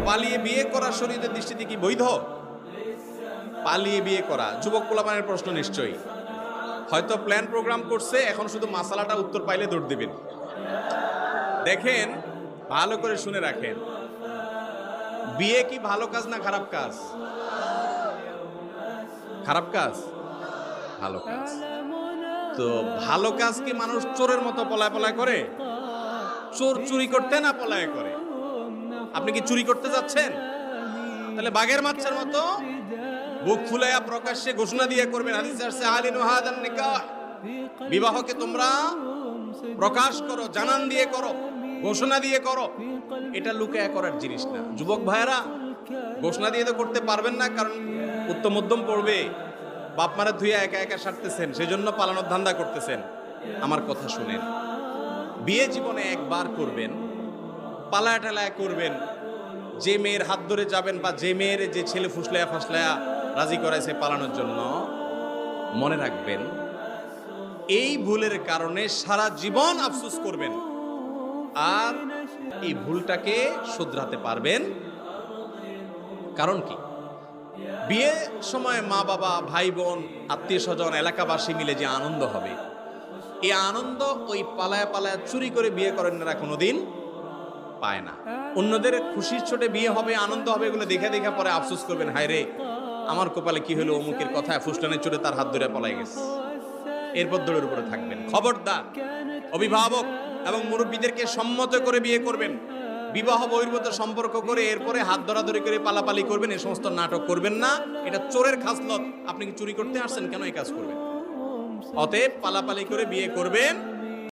পালিয়ে বিয়ে করা শরীয়তের দৃষ্টিতে কি বৈধ? পালিয়ে বিয়ে করা যুবক পোলাপানের প্রশ্ন নিশ্চয়ই। হয়তো প্ল্যান প্রোগ্রাম করছে, এখন শুধু মাসালাটা উত্তর পাইলে দৌড় দিবেন। দেখেন, ভালো করে শুনে রাখেন, বিয়ে কি ভালো কাজ না খারাপ কাজ? খারাপ কাজ? ভালো কাজ। তো ভালো কাজ কি মানুষ চোরের মতো পলায় পলায় করে? চোর চুরি করতে না পলায় করে? আপনি কি চুরি করতে যাচ্ছেন? তাহলে বাঘের বাচ্চার মতো বুক ফুলাইয়া প্রকাশ্যে ঘোষণা দিয়ে করবেন। হাদিসে আসছে আলিনু হাদান নিকাহ, বিবাহকে তোমরা প্রকাশ করো, জানান দিয়ে করো, ঘোষণা দিয়ে করো। এটা লুকায়া করার জিনিস না। যুবক ভাইয়েরা, ঘোষণা দিয়ে তো করতে পারবেন না, কারণ উত্তম মধ্যম পড়বে, বাপ মারা ধুইয়া একা একা সারতেছেন, সেজন্য পালানোর ধান্দা করতেছেন। আমার কথা শুনেন, বিয়ে জীবনে একবার করবেন, পালায়া টালায়া করবেন। যে মেয়ের হাত ধরে যাবেন বা যে মেয়ের যে ছেলে ফুসলায়া ফাসলায়া রাজি করাইছে পালানোর জন্য, মনে রাখবেন এই ভুলের কারণে সারা জীবন আফসোস করবেন, আর এই ভুলটাকে শুধরাতে পারবেন। কারণ কি? বিয়ে সময় মা বাবা, ভাই বোন, আত্মীয় স্বজন, এলাকাবাসী মিলে যে আনন্দ হবে, এই আনন্দ ওই পালায়া পালায়া চুরি করে বিয়ে করেন না কোনোদিন পায় না। অন্যদের খুশির ছোটে বিয়ে হবে, আনন্দ হবে, এগুলো দেখে দেখে পরে আফসোস করবেন, হায় রে আমার কপালে কি হলো, অমুকের কথায় ফুসলানের চোটে তার হাত ধরে পলাই গেছে। এরপর দৌড়ের উপরে থাকবেন। খবরদার, অভিভাবক এবং মুরব্বীদেরকে সম্মত করে বিয়ে করবেন। বিবাহ বহির্ভূত সম্পর্ক করে এরপরে হাত ধরাধরি করে পালাপালি করবেন, এই সমস্ত নাটক করবেন না। এটা চোরের খাসলত। আপনি কি চুরি করতে আসছেন? কেন এই কাজ করবেন? অতএব পালাপালি করে বিয়ে করবেন